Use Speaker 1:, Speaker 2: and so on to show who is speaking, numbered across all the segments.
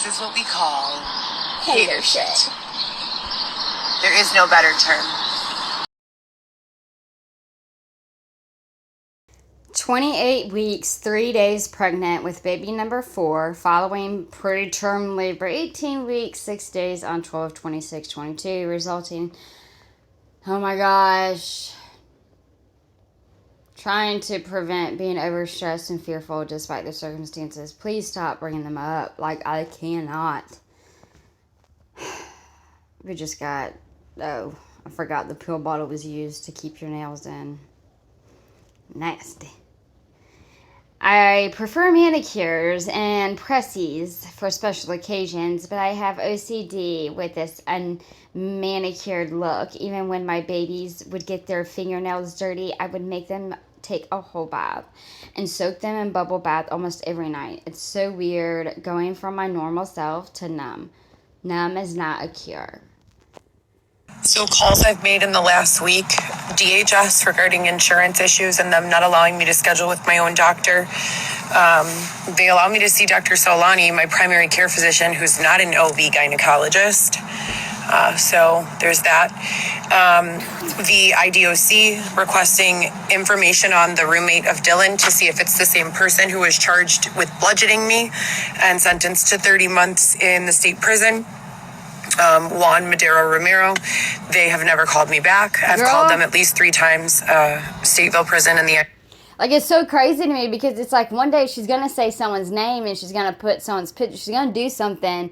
Speaker 1: is what we call
Speaker 2: hater shit.
Speaker 1: There is no better term.
Speaker 2: 28 weeks, 3 days pregnant with baby number 4, following preterm labor, 18 weeks, 6 days on 12/26/22, resulting, oh my gosh, trying to prevent being overstressed and fearful despite the circumstances. Please stop bringing them up. Like, I cannot. We just got, I forgot the pill bottle was used to keep your nails in. Nasty. I prefer manicures and pressies for special occasions, but I have OCD with this unmanicured look. Even when my babies would get their fingernails dirty, I would make them take a whole bath and soak them in bubble bath almost every night. It's so weird going from my normal self to numb. Numb is not a cure.
Speaker 3: So calls I've made in the last week, DHS regarding insurance issues and them not allowing me to schedule with my own doctor. They allow me to see Dr. Solani, my primary care physician, who's not an OB gynecologist. So there's that. The IDOC requesting information on the roommate of Dylan to see if it's the same person who was charged with bludgeoning me and sentenced to 30 months in the state prison. Juan Madero Romero, they have never called me back. I've called them at least 3 times, Stateville prison and the...
Speaker 2: Like, it's so crazy to me because it's like one day she's going to say someone's name and she's going to put someone's picture. She's going to do something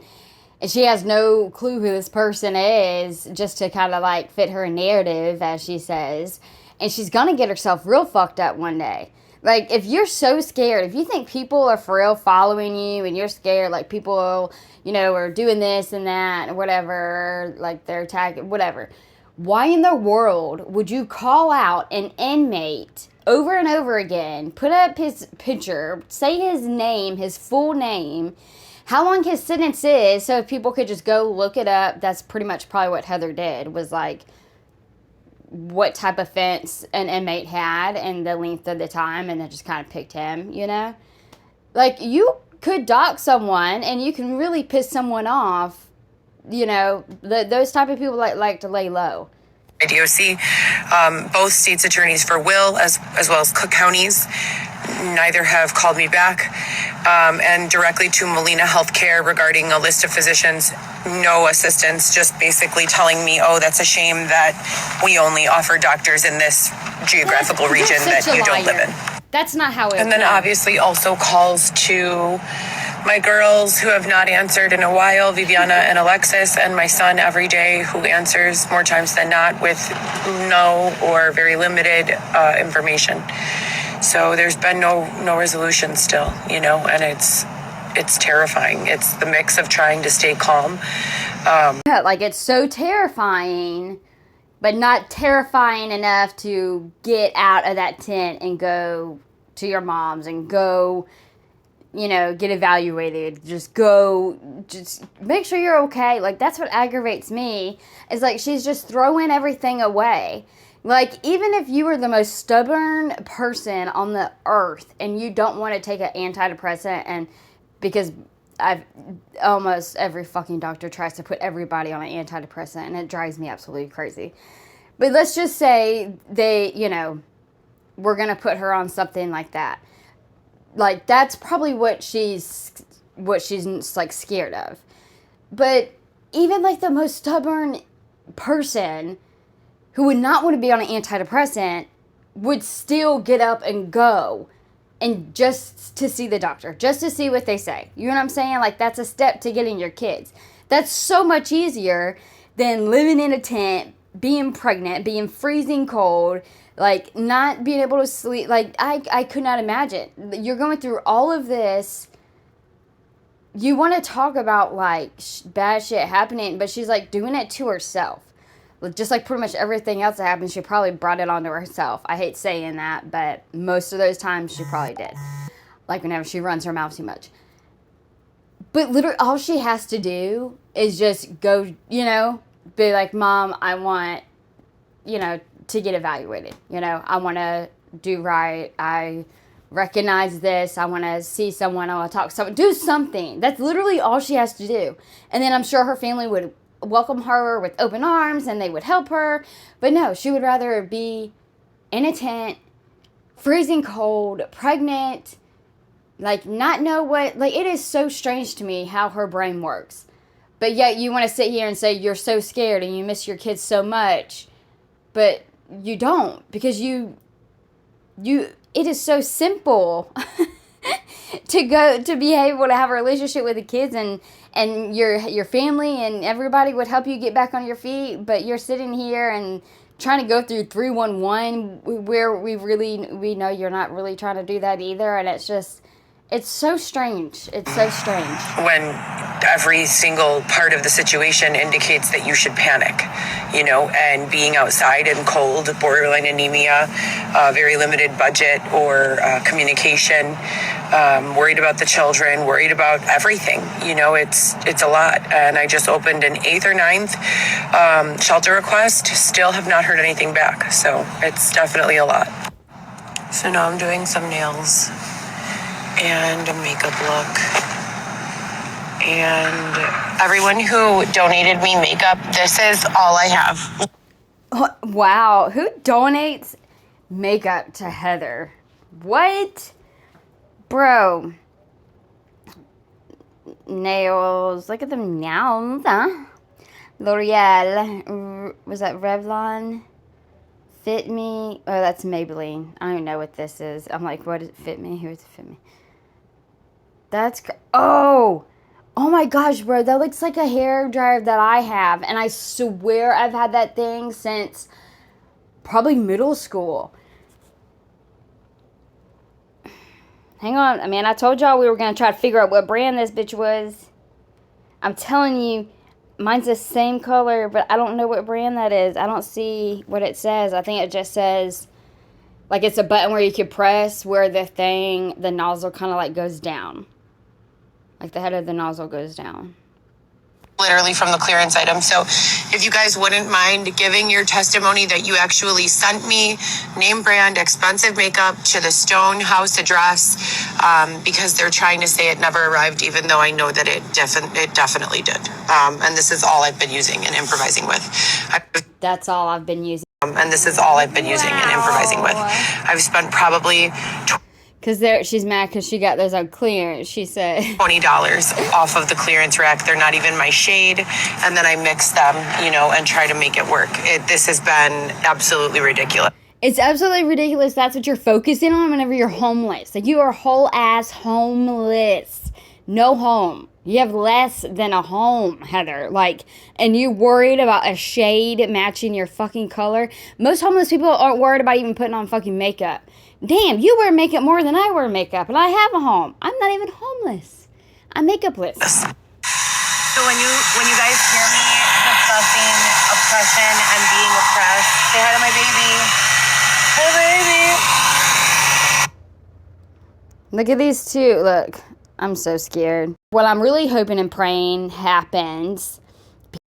Speaker 2: and she has no clue who this person is just to kind of like fit her narrative, as she says. And she's going to get herself real fucked up one day. Like, if you're so scared, if you think people are for real following you and you're scared, like people, you know, are doing this and that and whatever, like they're attacking, whatever. Why in the world would you call out an inmate over and over again, put up his picture, say his name, his full name, how long his sentence is, so if people could just go look it up? That's pretty much probably what Heather did, was like, what type of offense an inmate had and the length of the time, and then just kind of picked him, you know? Like, you could dock someone and you can really piss someone off, you know? Those type of people like to lay low.
Speaker 3: IDOC, both states' attorneys for Will as well as Cook counties, neither have called me back. And directly to Molina Healthcare regarding a list of physicians, no assistance, just basically telling me, oh, that's a shame that we only offer doctors in this geographical region that you don't live in.
Speaker 2: That's not how it
Speaker 3: And then obviously also calls to my girls who have not answered in a while, Viviana and Alexis, and my son every day, who answers more times than not with no or very limited information. So there's been no resolution still, you know, and it's terrifying. It's the mix of trying to stay calm.
Speaker 2: Yeah, like, it's so terrifying, but not terrifying enough to get out of that tent and go to your mom's and go, you know, get evaluated. Just make sure you're okay. Like, that's what aggravates me, is like, she's just throwing everything away. Like, even if you were the most stubborn person on the earth and you don't want to take an antidepressant, and because almost every fucking doctor tries to put everybody on an antidepressant, and it drives me absolutely crazy. But let's just say they, you know, we're going to put her on something like that. Like, that's probably what she's like scared of. But even like the most stubborn person who would not want to be on an antidepressant would still get up and go, and just to see the doctor, just to see what they say. You know what I'm saying? Like, that's a step to getting your kids. That's so much easier than living in a tent, being pregnant, being freezing cold, like, not being able to sleep. Like, I could not imagine. You're going through all of this. You want to talk about, like, bad shit happening, but she's, like, doing it to herself. Just like pretty much everything else that happened, she probably brought it onto herself. I hate saying that, but most of those times she probably did. Like, whenever she runs her mouth too much. But literally, all she has to do is just go, you know, be like, Mom, I want, you know, to get evaluated. You know, I want to do right. I recognize this. I want to see someone. I want to talk to someone. Do something. That's literally all she has to do. And then I'm sure her family would welcome her with open arms and they would help her. But no, she would rather be in a tent, freezing cold, pregnant, like not know what, like it is so strange to me how her brain works. But yet you want to sit here and say you're so scared and you miss your kids so much. But you don't, because you it is so simple to be able to have a relationship with the kids and your family and everybody would help you get back on your feet, but you're sitting here and trying to go through 311 where we know you're not really trying to do that either, and it's so strange. It's so strange.
Speaker 3: When every single part of the situation indicates that you should panic, and being outside and cold, borderline anemia, very limited budget or communication, worried about the children, worried about everything. It's a lot. And I just opened an 8th or 9th shelter request. Still have not heard anything back. So it's definitely a lot. So now I'm doing some nails and a makeup look. And everyone who donated me makeup, this is all I have.
Speaker 2: Wow, who donates makeup to Heather? What? Bro. Nails. Look at them nails, huh? L'Oreal. Was that Revlon? Fit Me. Oh, that's Maybelline. I don't even know what this is. I'm like, what is it? Fit Me? Who is it? Fit Me? That's... Oh my gosh, bro. That looks like a hair dryer that I have. And I swear I've had that thing since probably middle school. Hang on. I mean, I told y'all we were going to try to figure out what brand this bitch was. I'm telling you, mine's the same color, but I don't know what brand that is. I don't see what it says. I think it just says, like, it's a button where you could press where the nozzle kind of, like, goes down. Like, the head of the nozzle goes down.
Speaker 3: Literally from the clearance item. So if you guys wouldn't mind giving your testimony that you actually sent me name brand expensive makeup to the Stone House address, because they're trying to say it never arrived, even though I know that it definitely did. And this is all I've been using and improvising with.
Speaker 2: That's all I've been using.
Speaker 3: And this is all I've been using and improvising with. I've spent probably...
Speaker 2: Because she's mad because she got those on clearance, she said.
Speaker 3: $20 off of the clearance rack. They're not even my shade. And then I mix them, and try to make it work. This has been absolutely ridiculous.
Speaker 2: It's absolutely ridiculous. That's what you're focusing on whenever you're homeless. Like, you are whole ass homeless. No home. You have less than a home, Heather. Like, and you worried about a shade matching your fucking color. Most homeless people aren't worried about even putting on fucking makeup. Damn, you wear makeup more than I wear makeup, and I have a home. I'm not even homeless. I'm makeupless.
Speaker 3: So when you guys hear me discussing oppression and being oppressed, say hi to my baby. Hey, baby.
Speaker 2: Look at these two. Look, I'm so scared. What I'm really hoping and praying happens,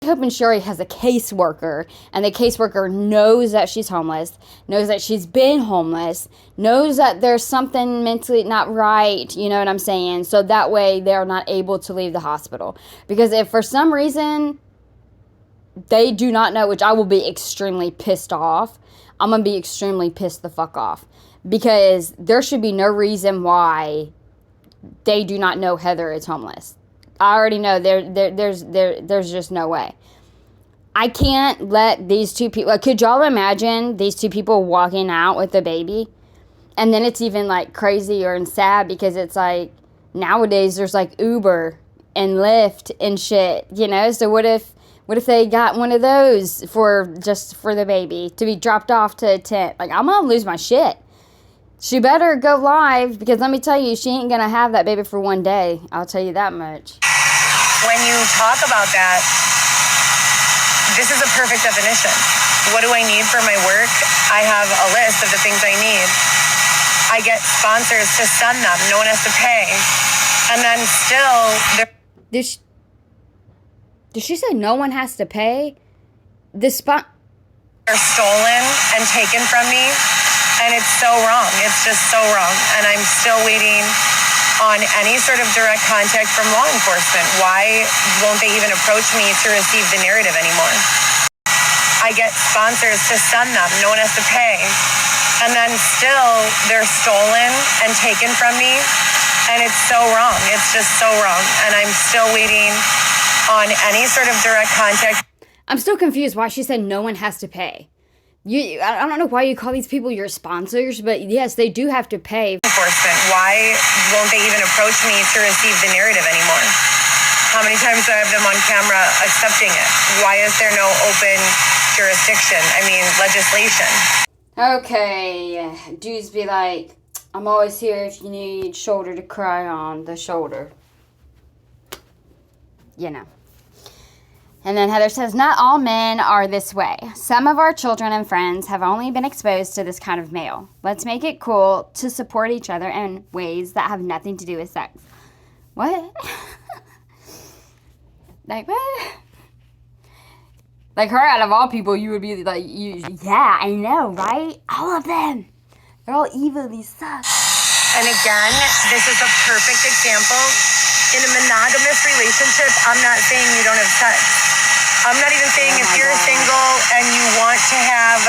Speaker 2: I'm hoping Sherry has a caseworker, and the caseworker knows that she's homeless, knows that she's been homeless, knows that there's something mentally not right, you know what I'm saying? So that way they're not able to leave the hospital. Because if for some reason they do not know, which I will be extremely pissed off, I'm going to be extremely pissed the fuck off. Because there should be no reason why they do not know Heather is homeless. I already know there's just no way. I can't let these two people... Like, could y'all imagine these two people walking out with a baby? And then it's even, like, crazy or sad because it's, like, nowadays there's, like, Uber and Lyft and shit, So what if they got one of those for the baby to be dropped off to a tent? Like, I'm going to lose my shit. She better go live because let me tell you, she ain't going to have that baby for one day. I'll tell you that much.
Speaker 3: When you talk about that, this is a perfect definition. What do I need for my work? I have a list of the things I need. I get sponsors to send them. No one has to pay. And then still...
Speaker 2: Did she say no one has to pay?
Speaker 3: They're stolen and taken from me. And it's so wrong. It's just so wrong. And I'm still waiting on any sort of direct contact from law enforcement. Why won't they even approach me to receive the narrative anymore? I get sponsors to send them. No one has to pay. And then still they're stolen and taken from me. And it's so wrong. It's just so wrong. And I'm still waiting on any sort of direct contact.
Speaker 2: I'm still confused why she said no one has to pay. I don't know why you call these people your sponsors, but yes, they do have to pay.
Speaker 3: Enforcement. Why won't they even approach me to receive the narrative anymore? How many times do I have them on camera accepting it? Why is there no open jurisdiction? I mean, legislation.
Speaker 2: Okay, dudes be like, I'm always here if you need shoulder to cry on, the shoulder. You know. And then Heather says, not all men are this way. Some of our children and friends have only been exposed to this kind of male. Let's make it cool to support each other in ways that have nothing to do with sex. What? Like, what? Like, her out of all people, you would be like, yeah, I know, right? All of them. They're all evil, these suck.
Speaker 3: And again, this is a perfect example. In a monogamous relationship, I'm not saying you don't have sex. I'm not even saying if you're single and you want to have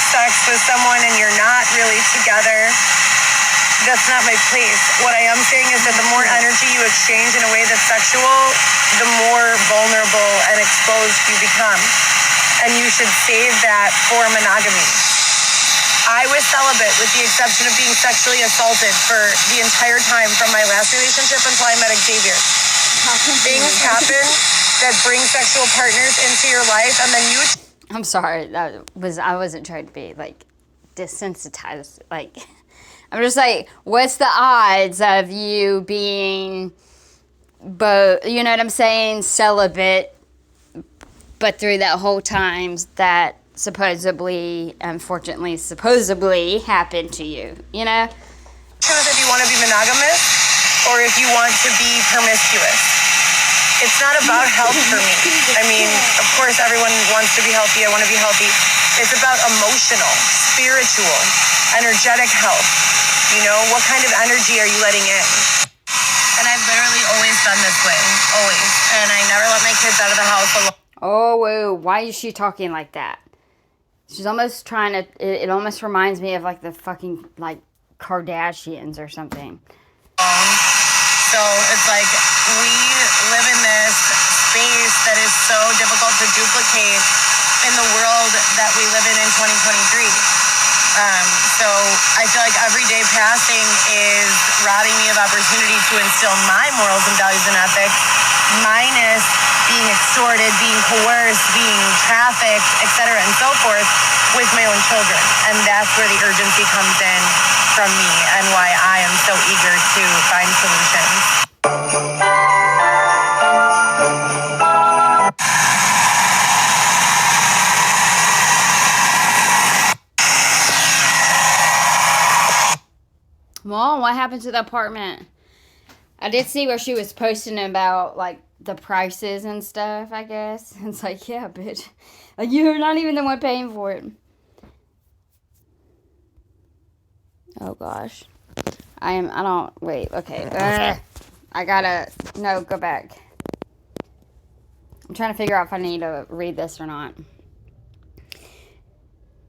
Speaker 3: sex with someone and you're not really together, that's not my place. What I am saying is that the more energy you exchange in a way that's sexual, the more vulnerable and exposed you become. And you should save that for monogamy. I was celibate with the exception of being sexually assaulted for the entire time from my last relationship until I met Xavier. Things happen that bring sexual partners into your life, and then you...
Speaker 2: I'm sorry, I wasn't trying to be, like, desensitized. Like, I'm just like, what's the odds of you being both, you know what I'm saying, celibate, but through that whole time that supposedly happened to you, you know?
Speaker 3: Choose if you want to be monogamous or if you want to be promiscuous. It's not about health for me. I mean, of course, everyone wants to be healthy. I want to be healthy. It's about emotional, spiritual, energetic health. You know, what kind of energy are you letting in? And I've literally always done this way, always. And I never let my kids out of the house alone.
Speaker 2: Oh, whoa, why is she talking like that? She's almost trying to, it almost reminds me of like the fucking, like, Kardashians or something.
Speaker 3: So it's like we live in this space that is so difficult to duplicate in the world that we live in 2023. So I feel like every day passing is robbing me of opportunity to instill my morals and values and ethics, minus being extorted, being coerced, being trafficked, etc. and so forth with my own children. And that's where the urgency comes in from me and why I am so eager to find solutions.
Speaker 2: Well, what happened to the apartment? I did see where she was posting about, like, the prices and stuff, I guess. It's like, yeah, bitch. Like, you're not even the one paying for it. Oh, gosh. Okay. No, go back. I'm trying to figure out if I need to read this or not.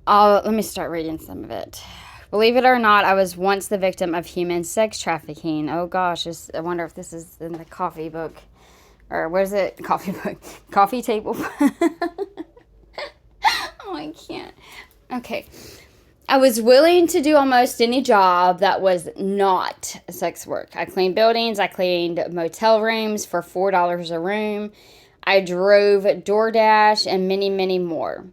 Speaker 2: Let me start reading some of it. Believe it or not, I was once the victim of human sex trafficking. Oh gosh, I wonder if this is in the coffee book. Or what is it? Coffee book. Coffee table. Oh, I can't. Okay. I was willing to do almost any job that was not sex work. I cleaned buildings. I cleaned motel rooms for $4 a room. I drove DoorDash and many, many more.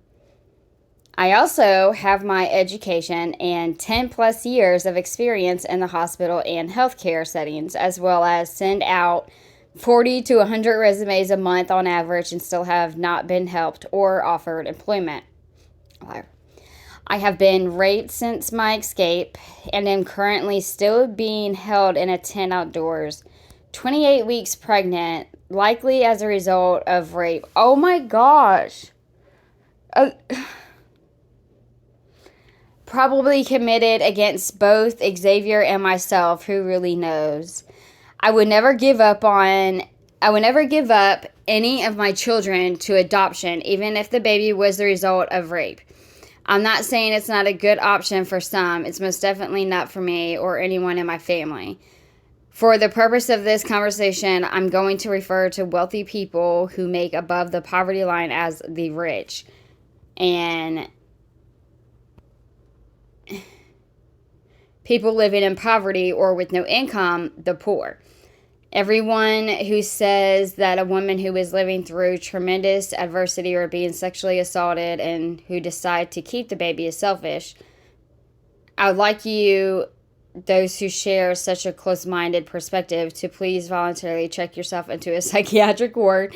Speaker 2: I also have my education and 10 plus years of experience in the hospital and healthcare settings, as well as send out 40 to 100 resumes a month on average and still have not been helped or offered employment. I have been raped since my escape and am currently still being held in a tent outdoors, 28 weeks pregnant, likely as a result of rape. Oh my gosh. probably committed against both Xavier and myself. Who really knows? I would never give up any of my children to adoption, even if the baby was the result of rape. I'm not saying it's not a good option for some. It's most definitely not for me or anyone in my family. For the purpose of this conversation, I'm going to refer to wealthy people who make above the poverty line as the rich. And people living in poverty or with no income, the poor. Everyone who says that a woman who is living through tremendous adversity or being sexually assaulted and who decide to keep the baby is selfish. I would like you, those who share such a close-minded perspective, to please voluntarily check yourself into a psychiatric ward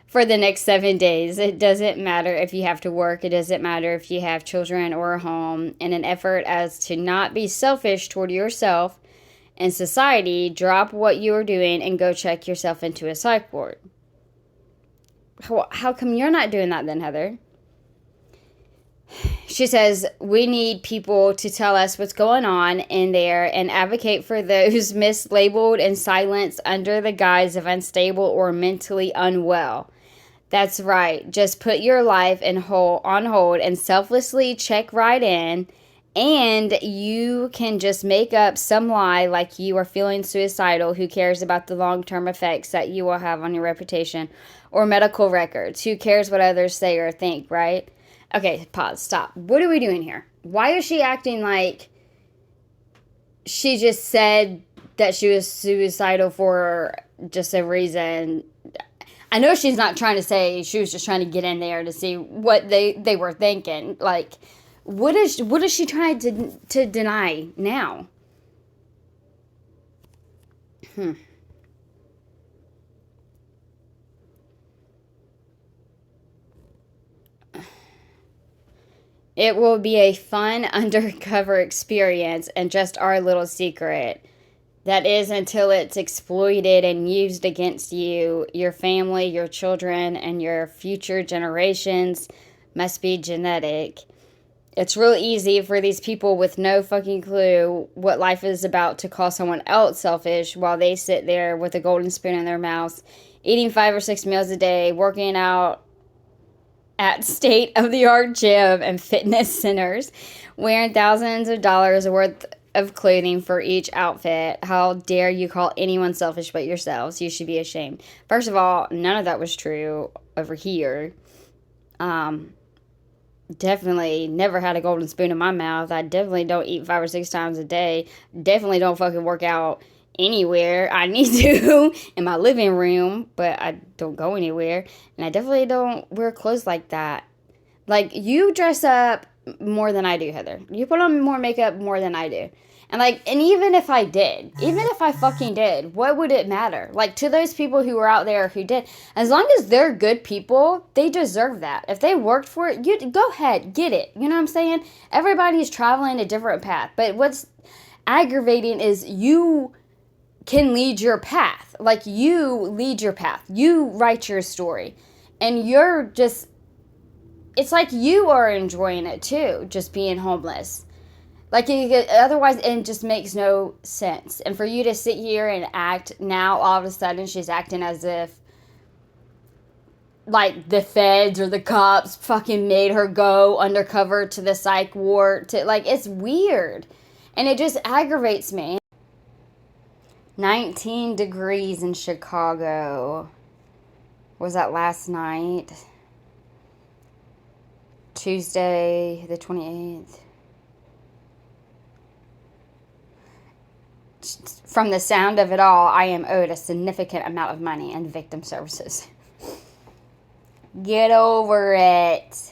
Speaker 2: for the next 7 days. It doesn't matter if you have to work. It doesn't matter if you have children or a home. In an effort as to not be selfish toward yourself and society, drop what you are doing and go check yourself into a psych ward. How come you're not doing that then, Heather? She says, we need people to tell us what's going on in there and advocate for those mislabeled and silenced under the guise of unstable or mentally unwell. That's right. Just put your life on hold and selflessly check right in, and you can just make up some lie like you are feeling suicidal. Who cares about the long-term effects that you will have on your reputation or medical records? Who cares what others say or think, right? Okay, pause, stop. What are we doing here? Why is she acting like she just said that she was suicidal for just a reason? I know she's not trying to say she was just trying to get in there to see what they were thinking. Like, what is she trying to deny now? It will be a fun undercover experience and just our little secret. That is until it's exploited and used against you, your family, your children, and your future generations. Must be genetic. It's real easy for these people with no fucking clue what life is about to call someone else selfish while they sit there with a golden spoon in their mouths, eating 5 or 6 meals a day, working out at state-of-the-art gym and fitness centers, wearing thousands of dollars worth of clothing for each outfit. How dare you call anyone selfish but yourselves? You should be ashamed. First of all, none of that was true over here. Definitely never had a golden spoon in my mouth. I definitely don't eat 5 or 6 times a day. Definitely don't fucking work out anywhere. I need to in my living room, but I don't go anywhere. And I definitely don't wear clothes like that. Like, you dress up more than I do, Heather. You put on more makeup more than I do. And even if I did, even if I fucking did, what would it matter? Like, to those people who were out there who did, as long as they're good people, they deserve that. If they worked for it, you go ahead, get it. You know what I'm saying? Everybody's traveling a different path. But what's aggravating is you can lead your path. Like, you lead your path. You write your story. And you're just, it's like you are enjoying it too, just being homeless. Like, otherwise, it just makes no sense. And for you to sit here and act, now all of a sudden she's acting as if, like, the feds or the cops fucking made her go undercover to the psych ward. It's weird. And it just aggravates me. 19 degrees in Chicago. Was that last night? Tuesday, the 28th. From the sound of it all, I am owed a significant amount of money in victim services. Get over it.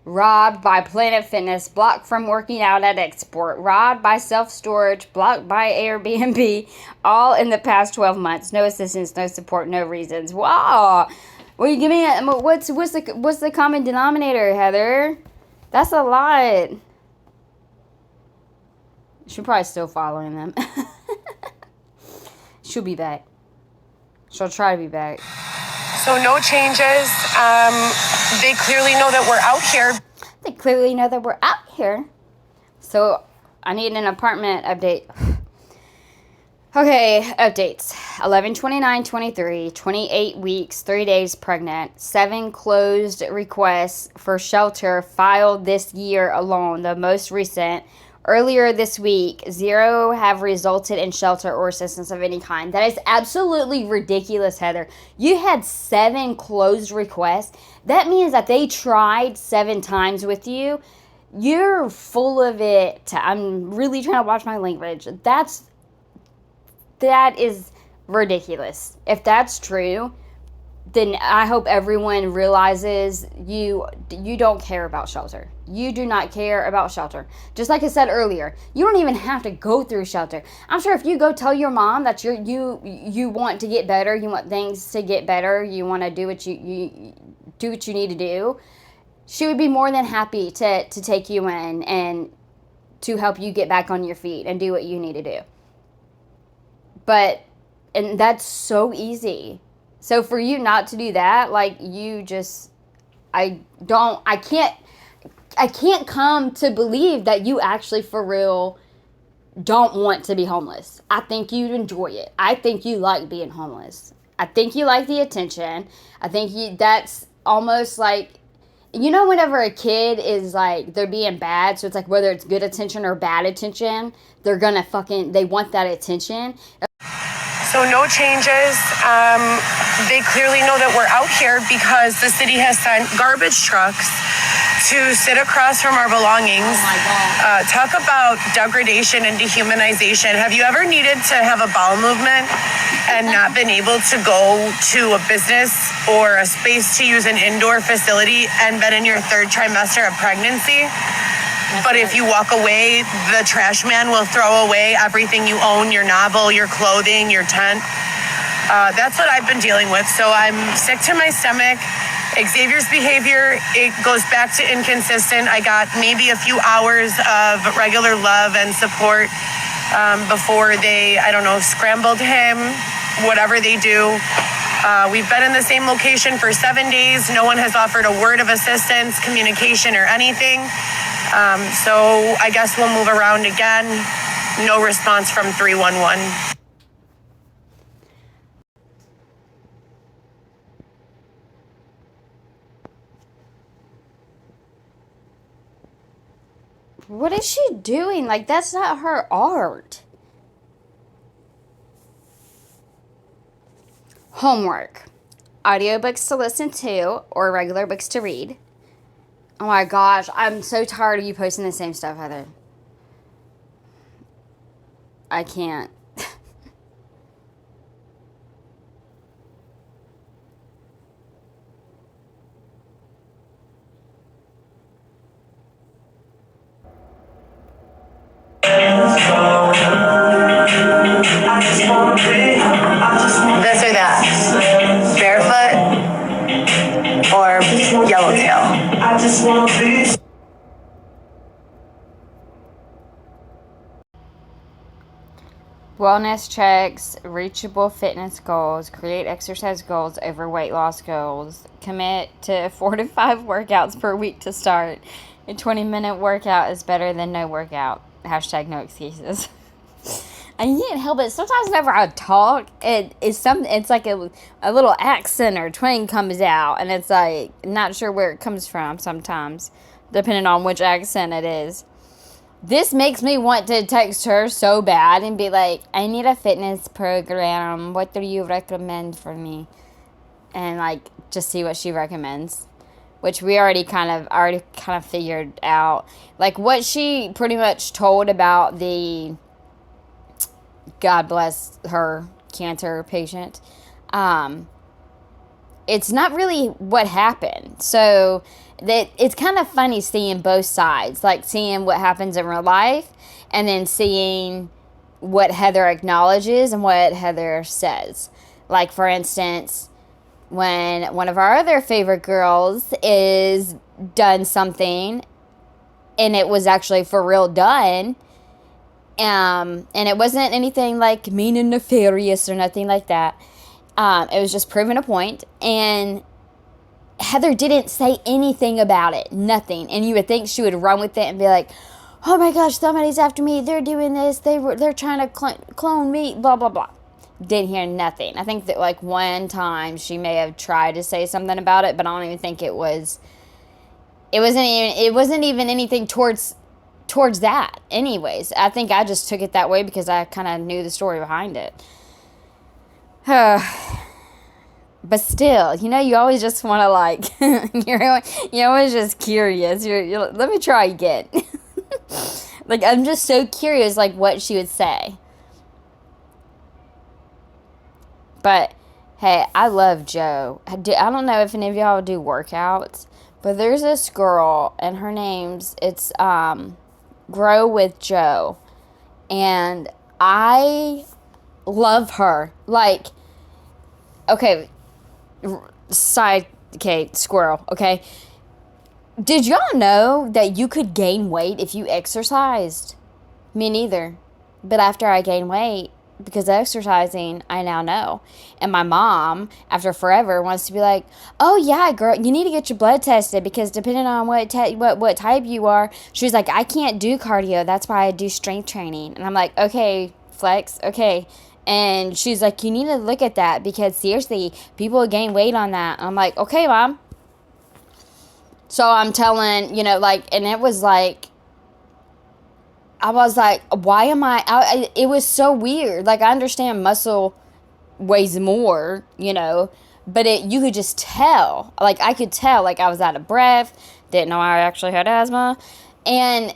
Speaker 2: Robbed by Planet Fitness, blocked from working out at Export, robbed by self-storage, blocked by Airbnb, all in the past 12 months. No assistance, no support, no reasons. Wow. Well, you give me what's the common denominator, Heather? That's a lot. She's probably still following them. She'll be back. She'll try to be back.
Speaker 3: So no changes. They clearly know that we're out here.
Speaker 2: They clearly know that we're out here. So I need an apartment update. Okay, updates. 11/29/23, 28 weeks, 3 days pregnant, 7 closed requests for shelter filed this year alone, the most recent. Earlier this week, 0 have resulted in shelter or assistance of any kind. That is absolutely ridiculous, Heather. You had 7 closed requests. That means that they tried 7 times with you. You're full of it. I'm really trying to watch my language. That is ridiculous. If that's true, then I hope everyone realizes you don't care about shelter. You do not care about shelter. Just like I said earlier, you don't even have to go through shelter. I'm sure if you go tell your mom that you want to get better, you want things to get better, you want to do what you do what you need to do, she would be more than happy to take you in and to help you get back on your feet and do what you need to do. And that's so easy. So for you not to do that, like, you just, I can't come to believe that you actually for real don't want to be homeless. I think you'd enjoy it. I think you like being homeless. I think you like the attention. I think that's almost like, whenever a kid is like, they're being bad, so it's like whether it's good attention or bad attention, they want that attention.
Speaker 3: So no changes. They clearly know that we're out here because the city has sent garbage trucks to sit across from our belongings.
Speaker 2: Oh my God.
Speaker 3: Talk about degradation and dehumanization. Have you ever needed to have a bowel movement and not been able to go to a business or a space to use an indoor facility and been in your 3rd trimester of pregnancy? But if you walk away, the trash man will throw away everything you own, your novel, your clothing, your tent. That's what I've been dealing with. So I'm sick to my stomach. Xavier's behavior, it goes back to inconsistent. I got maybe a few hours of regular love and support before they, scrambled him, whatever they do. We've been in the same location for 7 days. No one has offered a word of assistance, communication, or anything. So I guess we'll move around again. No response from 311.
Speaker 2: What is she doing? Like, that's not her art. Homework. Audiobooks to listen to or regular books to read. Oh my gosh, I'm so tired of you posting the same stuff, Heather. I can't.
Speaker 1: This or that. Barefoot or yellowtail. I just want to be.
Speaker 2: Wellness checks, reachable fitness goals, create exercise goals over weight loss goals, commit to 4 to 5 workouts per week to start. A 20-minute workout is better than no workout. Hashtag no excuses. I can't help it. Sometimes whenever I talk, it's like a little accent or twang comes out, and it's like not sure where it comes from sometimes, depending on which accent it is. This makes me want to text her so bad and be like, I need a fitness program. What do you recommend for me? And like just see what she recommends, which we already kind of figured out. Like what she pretty much told about the, God bless her, cancer patient. It's not really what happened. So that it's kind of funny seeing both sides, like seeing what happens in real life and then seeing what Heather acknowledges and what Heather says. Like, for instance, when one of our other favorite girls is done something and it was actually for real done, and it wasn't anything like mean and nefarious or nothing like that. It was just proving a point, and Heather didn't say anything about it. Nothing. And you would think she would run with it and be like, oh my gosh, somebody's after me. They're doing this. They're trying to clone me. Blah, blah, blah. Didn't hear nothing. I think that like one time she may have tried to say something about it, but I don't even think it wasn't even anything towards that. Anyways, I think I just took it that way because I kind of knew the story behind it. But still, you always just want to like, you're always just curious. You're let me try again. Like, I'm just so curious, like, what she would say. But, hey, I love Joe. I don't know if any of y'all do workouts, but there's this girl, and her it's Grow with Joe. And I love her. Like, okay, squirrel, okay? Did y'all know that you could gain weight if you exercised? Me neither. But after I gained weight, because of exercising, I now know. And my mom, after forever, wants to be like, oh yeah, girl, you need to get your blood tested because depending on what type you are, she's like, I can't do cardio. That's why I do strength training. And I'm like, okay, flex, okay. And she's like, you need to look at that because seriously, people gain weight on that. And I'm like, okay, Mom. So I'm telling, and it was like, I was like, why am it was so weird. Like, I understand muscle weighs more, but you could just tell. Like, I could tell, like, I was out of breath, didn't know I actually had asthma. And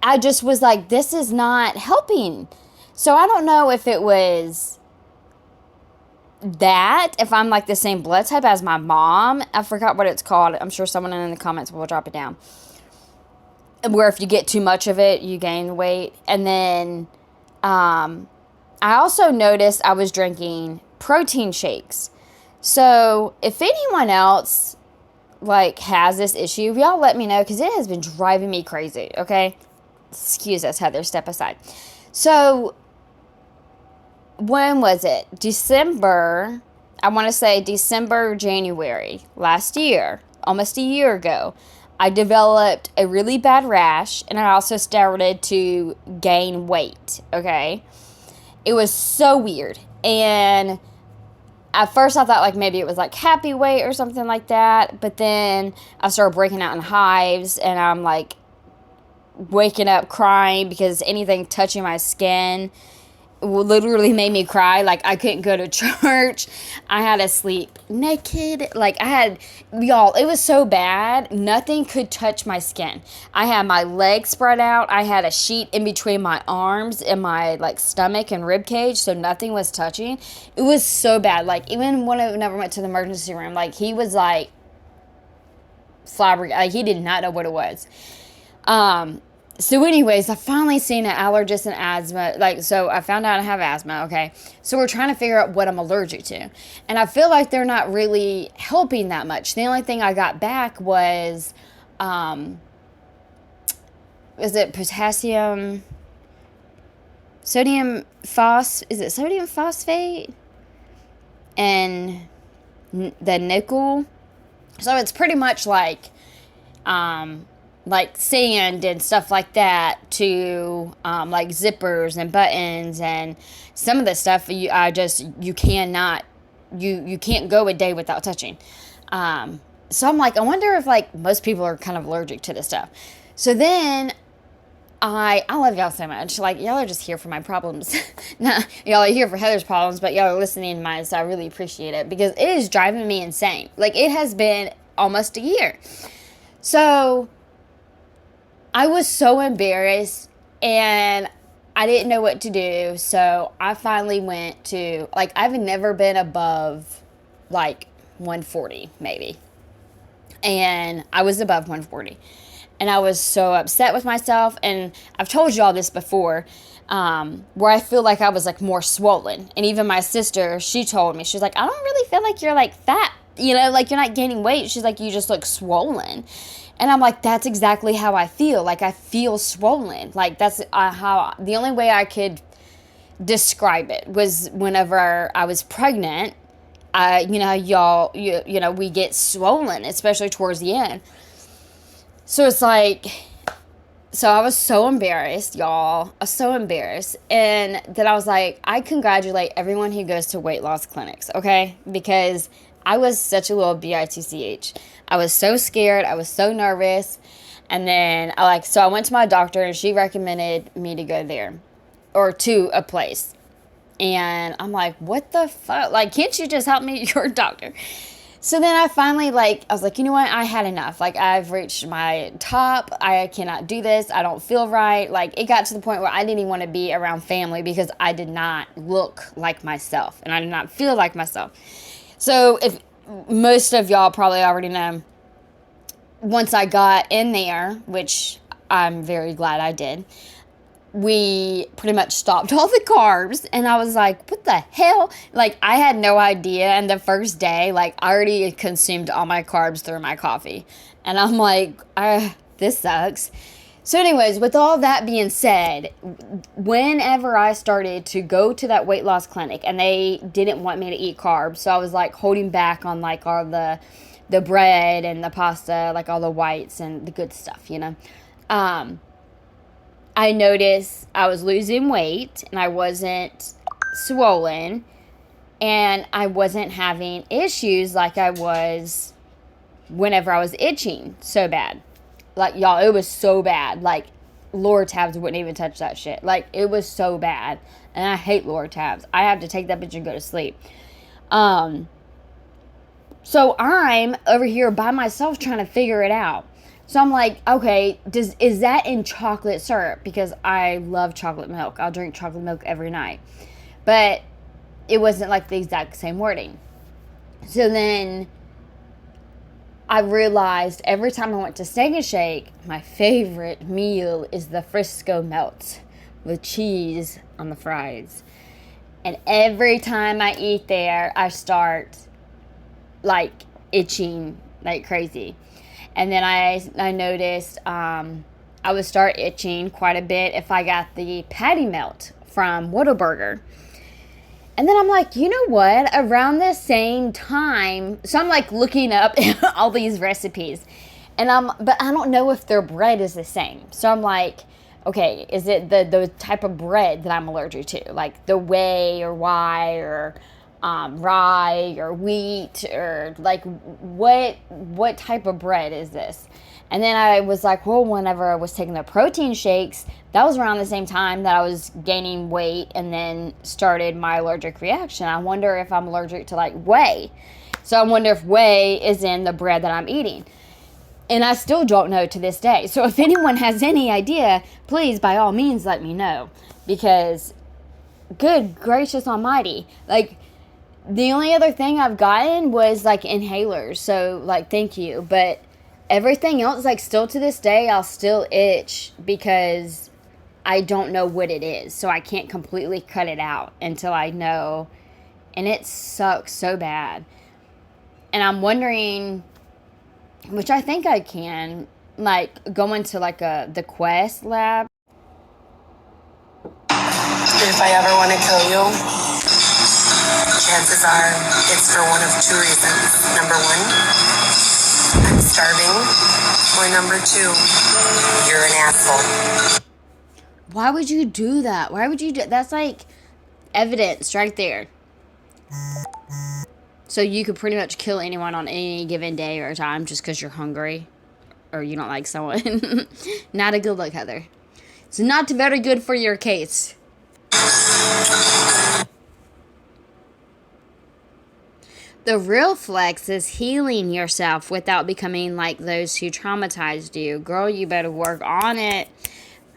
Speaker 2: I just was like, this is not helping. So I don't know if it was that, if I'm like the same blood type as my mom. I forgot what it's called. I'm sure someone in the comments will drop it down. Where if you get too much of it, you gain weight. And then I also noticed I was drinking protein shakes. So if anyone else like has this issue, y'all let me know because it has been driving me crazy, okay? Excuse us, Heather, step aside. So when was it? December, I want to say December, January last year, almost a year ago, I developed a really bad rash and I also started to gain weight, okay? It was so weird. And at first I thought like maybe it was like happy weight or something like that, but then I started breaking out in hives and I'm like waking up crying because anything touching my skin literally made me cry. Like, I couldn't go to church. I had to sleep naked. Like, y'all, it was so bad. Nothing could touch my skin. I had my legs spread out. I had a sheet in between my arms and my, like, stomach and rib cage, so nothing was touching. It was so bad. Like, even when I never went to the emergency room, like, he was, like, flabbergasted. Like, he did not know what it was. So anyways, I finally seen an allergist and asthma. So I found out I have asthma, okay? So we're trying to figure out what I'm allergic to. And I feel like they're not really helping that much. The only thing I got back was, is it sodium phosphate? And the nickel. So it's pretty much like sand and stuff like that to like zippers and buttons and some of the stuff you can't go a day without touching. So I'm like, I wonder if like most people are kind of allergic to this stuff. So then I love y'all so much. Like, y'all are just here for my problems. Nah, y'all are here for Heather's problems, but y'all are listening to mine, so I really appreciate it because it is driving me insane. Like, it has been almost a year. So I was so embarrassed and I didn't know what to do. So I finally went to, like, I've never been above like 140 maybe. And I was above 140. And I was so upset with myself. And I've told y'all this before, where I feel like I was like more swollen. And even my sister, she told me, she's like, I don't really feel like you're like fat, like you're not gaining weight. She's like, you just look swollen. And I'm like, that's exactly how I feel. Like, I feel swollen. Like, that's the only way I could describe it was whenever I was pregnant we get swollen, especially towards the end. So it's like, so I was so embarrassed, y'all. I was so embarrassed. And then I was like, I congratulate everyone who goes to weight loss clinics, okay? Because I was such a little bitch. I was so scared. I was so nervous. And then so I went to my doctor and she recommended me to go there or to a place. And I'm like, what the fuck? Like, can't you just help me? You're a doctor. So then I finally, I was like, you know what? I had enough. Like, I've reached my top. I cannot do this. I don't feel right. Like, it got to the point where I didn't even want to be around family because I did not look like myself. And I did not feel like myself. So, if most of y'all probably already know, once I got in there, which I'm very glad I did, we pretty much stopped all the carbs, and I was like, what the hell? Like, I had no idea, and the first day, I already consumed all my carbs through my coffee, and I'm like, this sucks. So anyways, with all that being said, whenever I started to go to that weight loss clinic, and they didn't want me to eat carbs, so I was, holding back on, all the bread and the pasta, all the whites and the good stuff, I noticed I was losing weight and I wasn't swollen and I wasn't having issues like I was whenever I was itching so bad. Y'all, it was so bad. Lortabs wouldn't even touch that shit. It was so bad. And I hate Lortabs. I have to take that bitch and go to sleep. So I'm over here by myself trying to figure it out. So I'm like, okay, is that in chocolate syrup? Because I love chocolate milk. I'll drink chocolate milk every night. But it wasn't the exact same wording. So then I realized every time I went to Steak and Shake, my favorite meal is the Frisco Melt with cheese on the fries. And every time I eat there, I start itching like crazy. And then I noticed I would start itching quite a bit if I got the patty melt from Whataburger. And then I'm like, you know what? Around the same time, so I'm looking up all these recipes, but I don't know if their bread is the same. So I'm like, okay, is it the type of bread that I'm allergic to, the whey or why or rye or wheat or what type of bread is this? And then I was like, well, whenever I was taking the protein shakes, that was around the same time that I was gaining weight and then started my allergic reaction. I wonder if I'm allergic to whey. So I wonder if whey is in the bread that I'm eating. And I still don't know to this day. So if anyone has any idea, please, by all means, let me know. Because, good gracious almighty, the only other thing I've gotten was inhalers, so thank you. But everything else, still to this day, I'll still itch because I don't know what it is. So I can't completely cut it out until I know. And it sucks so bad. And I'm wondering, which I think I can, go into the Quest lab.
Speaker 3: If I ever want to kill you, chances are it's for one of two reasons. Number one, I'm starving. Or number two, you're an asshole.
Speaker 2: Why would you do that? Why would you do that's evidence right there. So you could pretty much kill anyone on any given day or time just because you're hungry or you don't like someone. Not a good look, Heather. It's not very good for your case. The real flex is healing yourself without becoming like those who traumatized you. Girl, you better work on it.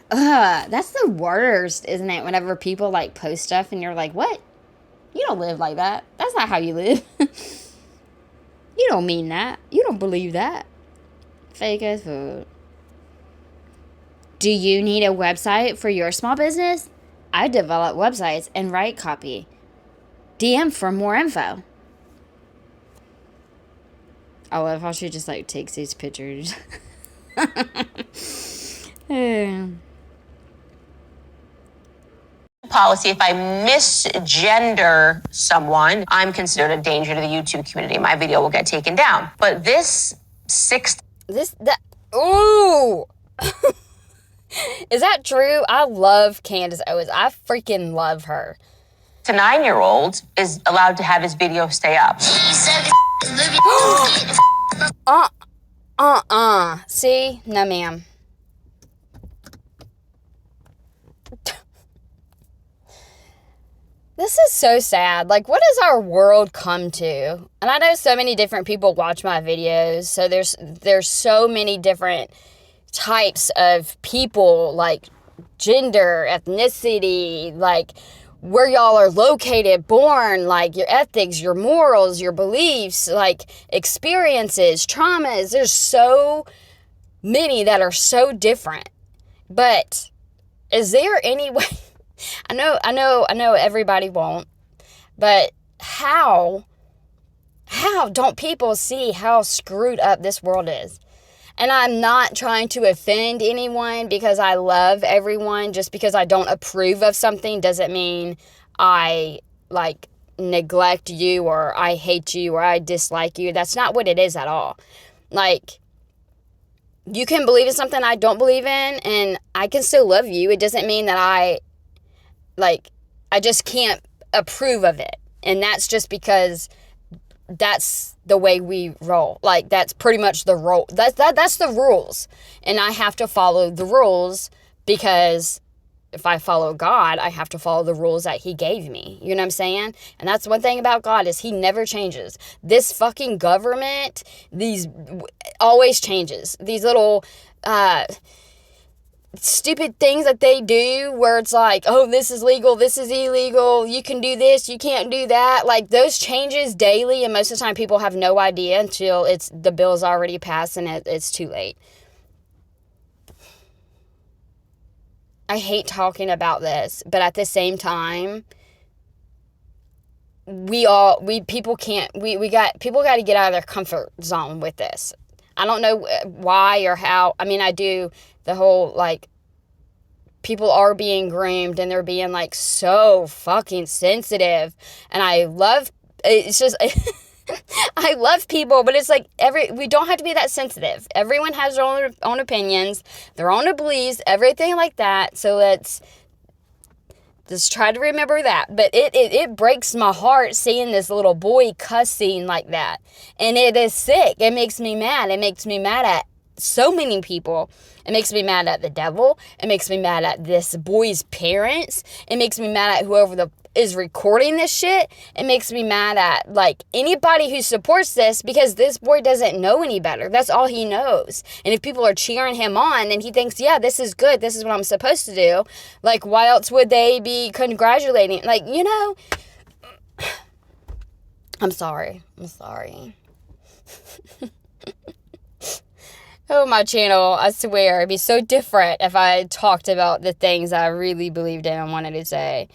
Speaker 2: That's the worst, isn't it? Whenever people post stuff and you're like, what? You don't live like that. That's not how you live. You don't mean that. You don't believe that. Fake as food. Do you need a website for your small business? I develop websites and write copy. DM for more info. I love how she just takes these pictures.
Speaker 4: policy, if I misgender someone, I'm considered a danger to the YouTube community. My video will get taken down. But this
Speaker 2: ooh. Is that true? I love Candace Owens. I freaking love her.
Speaker 4: to 9-year-old is allowed to have his video stay up.
Speaker 2: See? No, ma'am. This is so sad. Like, what has our world come to? And I know so many different people watch my videos, so there's so many different types of people, like gender, ethnicity, like where y'all are located, born, like your ethics, your morals, your beliefs, like experiences, traumas. There's so many that are so different. But is there any way? I know everybody won't, but how don't people see how screwed up this world is? And I'm not trying to offend anyone because I love everyone. Just because I don't approve of something doesn't mean I, like, neglect you or I hate you or I dislike you. That's not what it is at all. Like, you can believe in something I don't believe in and I can still love you. It doesn't mean that I just can't approve of it. And that's just because that's the way we roll. Like, that's pretty much the role. That's the rules. And I have to follow the rules because if I follow God, I have to follow the rules that he gave me. You know what I'm saying? And that's one thing about God is he never changes. This fucking government, always changes. These little, stupid things that they do where it's like, oh, this is legal, this is illegal, you can do this, you can't do that. Like, those changes daily, and most of the time people have no idea until the bill's already passed and it's too late. I hate talking about this, but at the same time, people got to get out of their comfort zone with this. I don't know why or how. I mean, I do the whole, like, people are being groomed and they're being, like, so fucking sensitive. And it's just, I love people, but it's like, we don't have to be that sensitive. Everyone has their own opinions, their own beliefs, everything like that. So let's just try to remember that. But it breaks my heart seeing this little boy cussing like that. And it is sick. It makes me mad. It makes me mad at so many people. It makes me mad at the devil. It makes me mad at this boy's parents. It makes me mad at whoever is recording this shit. It makes me mad at, like, anybody who supports this, because this boy doesn't know any better. That's all he knows. And if people are cheering him on and he thinks, yeah, this is good, this is what I'm supposed to do, like, why else would they be congratulating? Like, you know, I'm sorry. Oh, my channel, I swear, it'd be so different if I talked about the things I really believed in and wanted to say.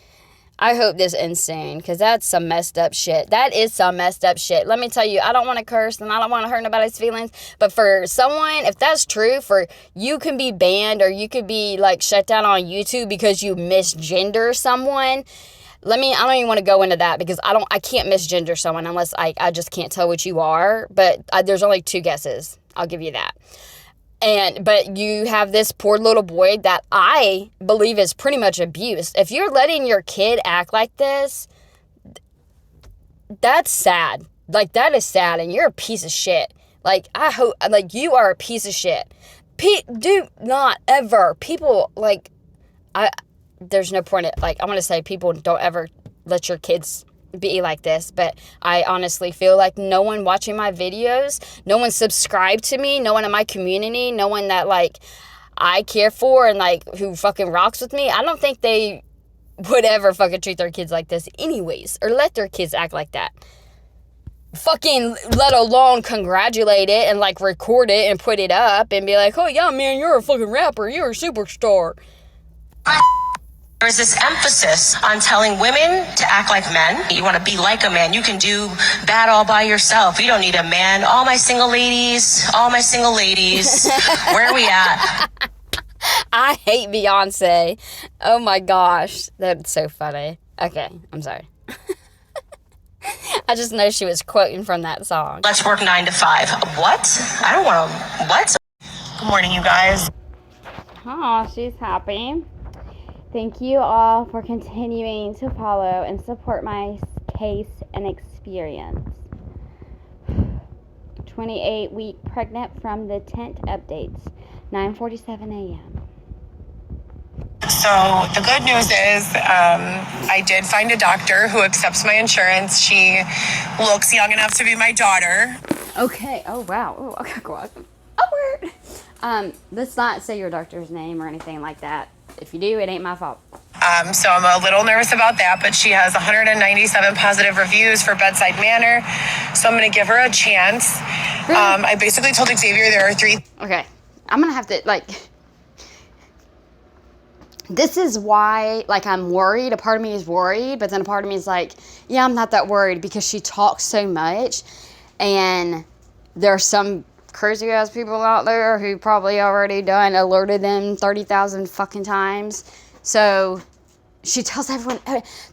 Speaker 2: I hope this ends soon, because that's some messed up shit. That is some messed up shit. Let me tell you, I don't want to curse, and I don't want to hurt nobody's feelings, but for someone, if that's true, you can be banned, or you could be, like, shut down on YouTube because you misgender someone. I don't even want to go into that, because I can't misgender someone unless I just can't tell what you are, but there's only 2 guesses. I'll give you that. But you have this poor little boy that I believe is pretty much abused. If you're letting your kid act like this, that's sad. Like, that is sad, and you're a piece of shit. Like, I hope, like, you are a piece of shit. Do not ever, people, like, there's no point, I'm going to say people don't ever let your kids be like this, but I honestly feel like no one watching my videos, no one subscribed to me, no one in my community, no one that, like, I care for and, like, who fucking rocks with me, I don't think they would ever fucking treat their kids like this anyways, or let their kids act like that. Fucking let alone congratulate it and, like, record it and put it up and be like, oh yeah, man, you're a fucking rapper, you're a superstar.
Speaker 4: There's this emphasis on telling women to act like men. You want to be like a man. You can do that all by yourself. You don't need a man. All my single ladies, where are we at?
Speaker 2: I hate Beyonce. Oh my gosh. That's so funny. Okay, I'm sorry. I just know she was quoting from that song.
Speaker 4: Let's work 9 to 5. What? I don't want to. What?
Speaker 3: Good morning, you guys.
Speaker 2: Oh, she's happy. Thank you all for continuing to follow and support my case and experience. 28-week pregnant from the tent updates. 9:47 a.m.
Speaker 3: So the good news is I did find a doctor who accepts my insurance. She looks young enough to be my daughter.
Speaker 2: Okay. Oh, wow. Oh, okay, go on. Awkward. Let's not say your doctor's name or anything like that. If you do, it ain't my fault.
Speaker 3: So I'm a little nervous about that, but she has 197 positive reviews for bedside manner. So I'm going to give her a chance. I basically told Xavier there are 3.
Speaker 2: Okay. I'm going to have to, this is why, I'm worried. A part of me is worried, but then a part of me is like, yeah, I'm not that worried because she talks so much. And there are some crazy ass people out there who probably already done alerted them 30,000 fucking times. So she tells everyone,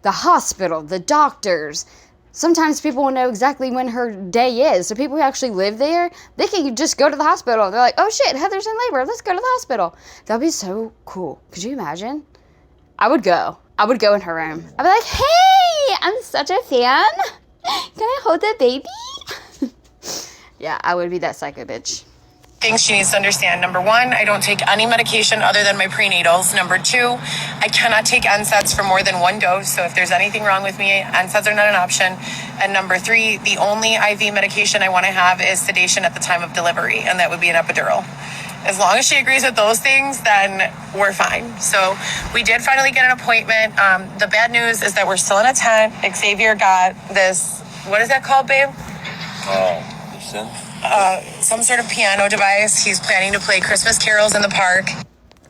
Speaker 2: the hospital, the doctors. Sometimes people will know exactly when her day is. So people who actually live there, they can just go to the hospital. They're like, oh shit, Heather's in labor. Let's go to the hospital. That'd be so cool. Could you imagine? I would go. I would go in her room. I'd be like, hey, I'm such a fan. Can I hold the baby? Yeah, I would be that psycho bitch.
Speaker 3: Things she needs to understand. Number 1, I don't take any medication other than my prenatals. Number 2, I cannot take NSAIDs for more than 1 dose. So if there's anything wrong with me, NSAIDs are not an option. And number 3, the only IV medication I want to have is sedation at the time of delivery, and that would be an epidural. As long as she agrees with those things, then we're fine. So we did finally get an appointment. The bad news is that we're still in a tent. Xavier got this, what is that called, babe? Some sort of piano device. He's planning to play Christmas carols in the park.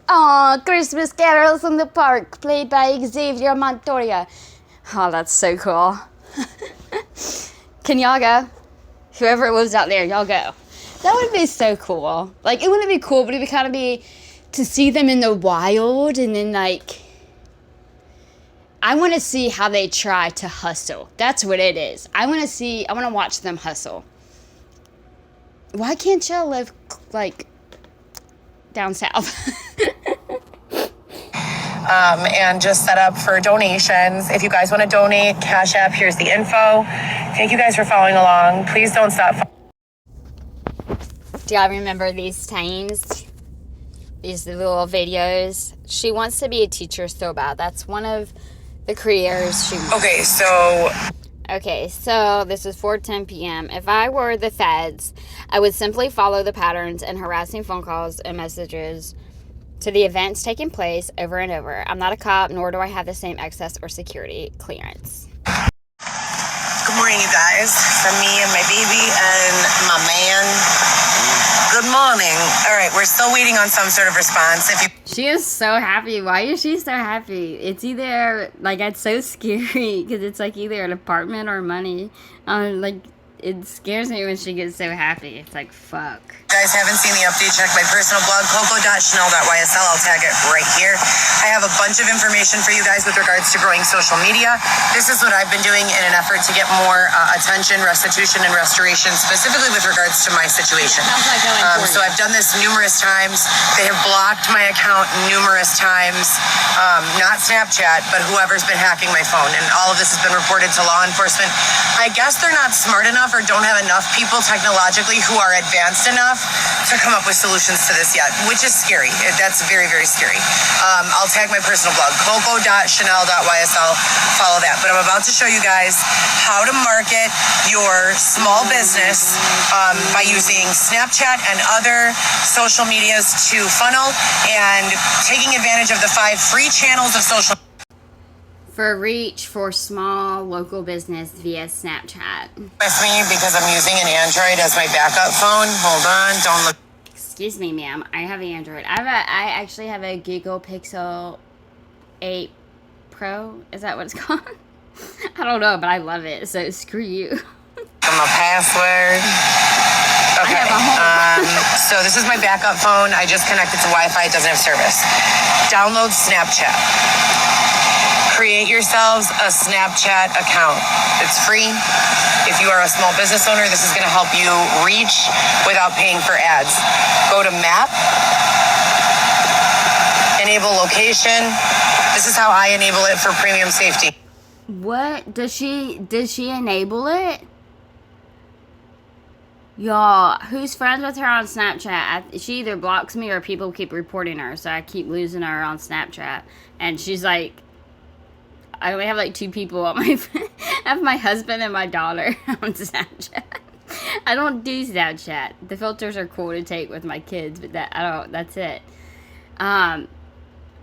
Speaker 2: Aw, Christmas carols in the park, played by Xavier Montoya. Oh, that's so cool. Can y'all go? Whoever lives out there, y'all go. That would be so cool. It wouldn't be cool, but it would kind of be to see them in the wild, and then, I want to see how they try to hustle. That's what it is. I want to watch them hustle. Why can't y'all live, down south?
Speaker 3: And just set up for donations. If you guys want to donate, Cash App, here's the info. Thank you guys for following along. Please don't stop.
Speaker 2: Do y'all remember these times? These little videos? She wants to be a teacher so bad. That's one of the careers she wants.
Speaker 3: Okay,
Speaker 2: so this is 4:10 p.m. If I were the feds, I would simply follow the patterns and harassing phone calls and messages to the events taking place over and over. I'm not a cop, nor do I have the same access or security clearance.
Speaker 3: Good morning, you guys. From me and my baby and my man. Good morning. All right, we're still waiting on some sort of response.
Speaker 2: She is so happy. Why is she so happy? It's either, it's so scary because it's either an apartment or money. It scares me when she gets so happy. It's fuck.
Speaker 3: If you guys haven't seen the update, check my personal blog, coco.chanel.ysl. I'll tag it right here. I have a bunch of information for you guys with regards to growing social media. This is what I've been doing in an effort to get more attention, restitution, and restoration, specifically with regards to my situation. So I've done this numerous times. They have blocked my account numerous times. Not Snapchat, but whoever's been hacking my phone. And all of this has been reported to law enforcement. I guess they're not smart enough or don't have enough people technologically who are advanced enough to come up with solutions to this yet, which is scary. That's very, very scary. I'll tag my personal blog, coco.chanel.ysl. Follow that. But I'm about to show you guys how to market your small business by using Snapchat and other social medias to funnel and taking advantage of the 5 free channels of social
Speaker 2: for reach for small local business via Snapchat.
Speaker 3: With me because I'm using an Android as my backup phone. Hold on, don't look.
Speaker 2: Excuse me, ma'am. I have an Android. I actually have a Google Pixel 8 Pro. Is that what it's called? I don't know, but I love it. So screw you.
Speaker 3: My password.
Speaker 2: I have a home.
Speaker 3: So this is my backup phone. I just connected to Wi-Fi. It doesn't have service. Download Snapchat. Create yourselves a Snapchat account. It's free. If you are a small business owner, this is going to help you reach without paying for ads. Go to Map. Enable location. This is how I enable it for premium safety.
Speaker 2: What? Did she enable it? Y'all, who's friends with her on Snapchat? She either blocks me or people keep reporting her, so I keep losing her on Snapchat. And she's like, I only have like 2 people on my I have my husband and my daughter on Snapchat. I don't do Snapchat. The filters are cool to take with my kids, but that's it. I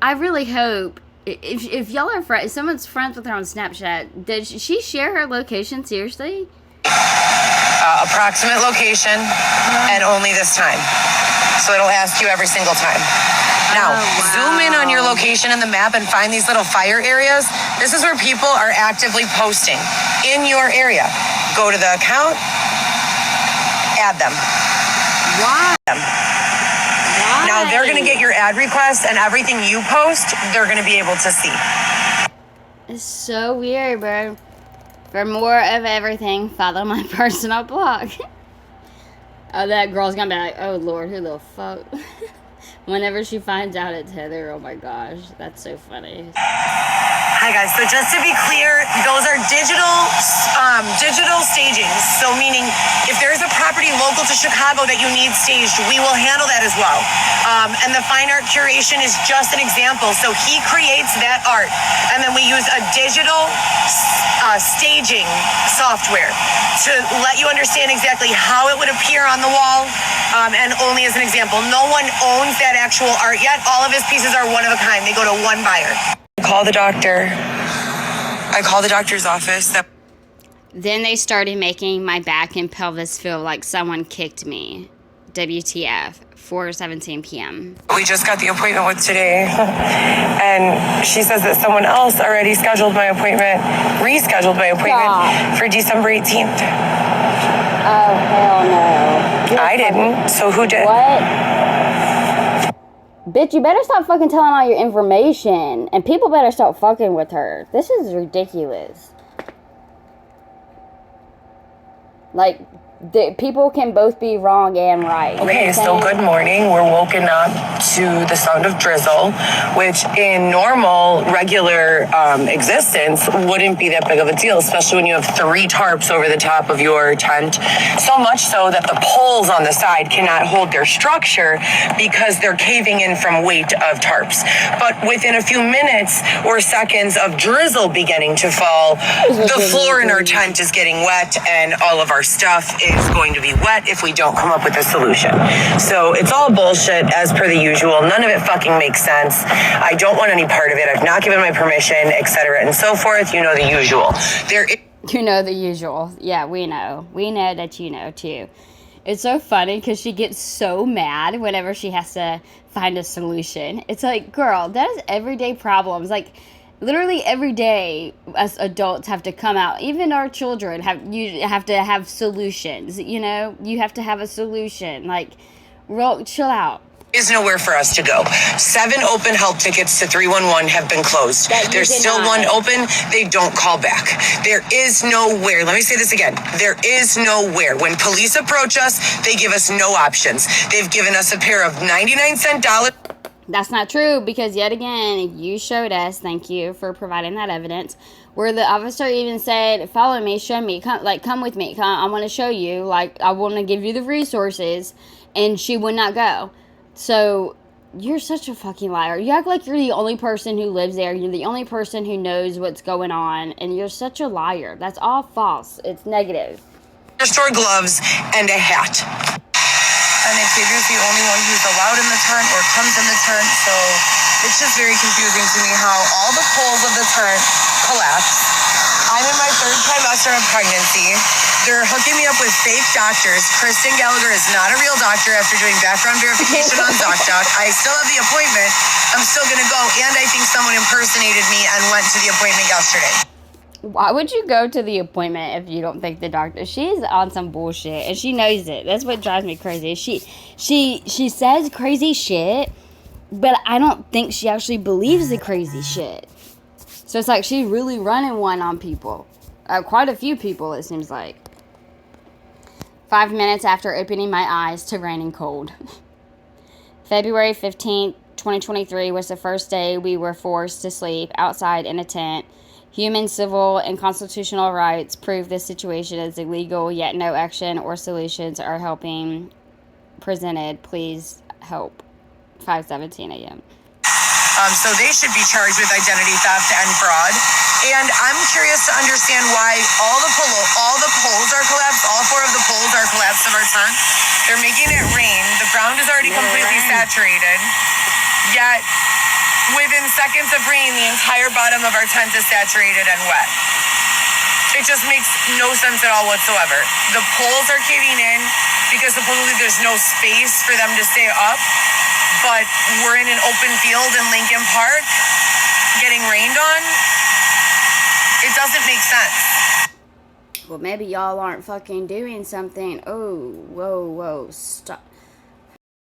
Speaker 2: really hope if y'all are friends, if someone's friends with her on Snapchat, did she share her location seriously?
Speaker 3: Approximate location and only this time. So it'll ask you every single time. Now, zoom in on your location in the map and find these little fire areas. This is where people are actively posting in your area. Go to the account, add them.
Speaker 2: Why?
Speaker 3: Now they're going to get your ad requests and everything you post, they're going to be able to see.
Speaker 2: It's so weird, bro. For more of everything, follow my personal blog. Oh, that girl's gonna be like, oh Lord, who the fuck? Whenever she finds out it's Heather, oh my gosh, that's so funny.
Speaker 3: Hi guys, so just to be clear, those are digital stagings. So meaning, if there's a property local to Chicago that you need staged, we will handle that as well. And the fine art curation is just an example. So he creates that art, and then we use a digital staging software to let you understand exactly how it would appear on the wall. And only as an example, no one owns that actual art yet. All of his pieces are one of a kind. They go to one buyer. Call the doctor. I call the doctor's office.
Speaker 2: Then they started making my back and pelvis feel like someone kicked me. WTF, 4:17 p.m.
Speaker 3: We just got the appointment with today, and she says that someone else already rescheduled my appointment for December 18th.
Speaker 2: Oh, hell no.
Speaker 3: I didn't, so who did?
Speaker 2: What? Bitch, you better stop fucking telling all your information. And people better stop fucking with her. This is ridiculous. Like, people can both be wrong and right.
Speaker 3: Okay, so good morning. We're woken up to the sound of drizzle, which in normal, regular existence wouldn't be that big of a deal, especially when you have 3 tarps over the top of your tent. So much so that the poles on the side cannot hold their structure because they're caving in from weight of tarps. But within a few minutes or seconds of drizzle beginning to fall, the floor in our tent is getting wet and all of our stuff is going to be wet if we don't come up with a solution. So it's all bullshit as per the usual. None of it fucking makes sense. I don't want any part of it. I've not given my permission, etc. and so forth. You know the usual.
Speaker 2: You know the usual. Yeah, we know. We know that you know too. It's so funny because she gets so mad whenever she has to find a solution. It's like, girl, that is everyday problems. Like, literally every day, us adults have to come out. Even our children you have to have solutions. You know, you have to have a solution. Like, chill out.
Speaker 3: Is nowhere for us to go. 7 open help tickets to 311 have been closed. There's still 1 open. They don't call back. There is nowhere. Let me say this again. There is nowhere. When police approach us, they give us no options. They've given us a pair of 99-cent dollars.
Speaker 2: That's not true, because yet again, you showed us, thank you for providing that evidence, where the officer even said, follow me, show me, come with me, I want to show you, like, I want to give you the resources, and she would not go. So, you're such a fucking liar. You act like you're the only person who lives there, you're the only person who knows what's going on, and you're such a liar. That's all false. It's negative.
Speaker 3: Store gloves and a hat. And Xavier's the only one who's allowed in the tent or comes in the tent, so it's just very confusing to me how all the poles of the tent collapse. I'm in my 3rd trimester of pregnancy. They're hooking me up with fake doctors. Kristen Gallagher is not a real doctor after doing background verification on ZocDoc. I still have the appointment. I'm still going to go, and I think someone impersonated me and went to the appointment yesterday.
Speaker 2: Why would you go to the appointment if you don't think the doctor? She's on some bullshit, and she knows it. That's what drives me crazy. She says crazy shit, but I don't think she actually believes the crazy shit. So it's like she's really running one on people. Quite a few people, it seems like. 5 minutes after opening my eyes to raining cold. February 15th, 2023 was the first day we were forced to sleep outside in a tent. Human, civil, and constitutional rights prove this situation is illegal, yet no action or solutions are helping presented. Please help. 5:17 a.m.
Speaker 3: So they should be charged with identity theft and fraud. And I'm curious to understand why all the poles are collapsed. All 4 of the poles are collapsed of our tent. They're making it rain. The ground is already completely saturated. Yet, within seconds of rain, the entire bottom of our tent is saturated and wet. It just makes no sense at all whatsoever. The poles are caving in because supposedly there's no space for them to stay up. But we're in an open field in Lincoln Park getting rained on. It doesn't make sense.
Speaker 2: Well, maybe y'all aren't fucking doing something. Oh, whoa, stop.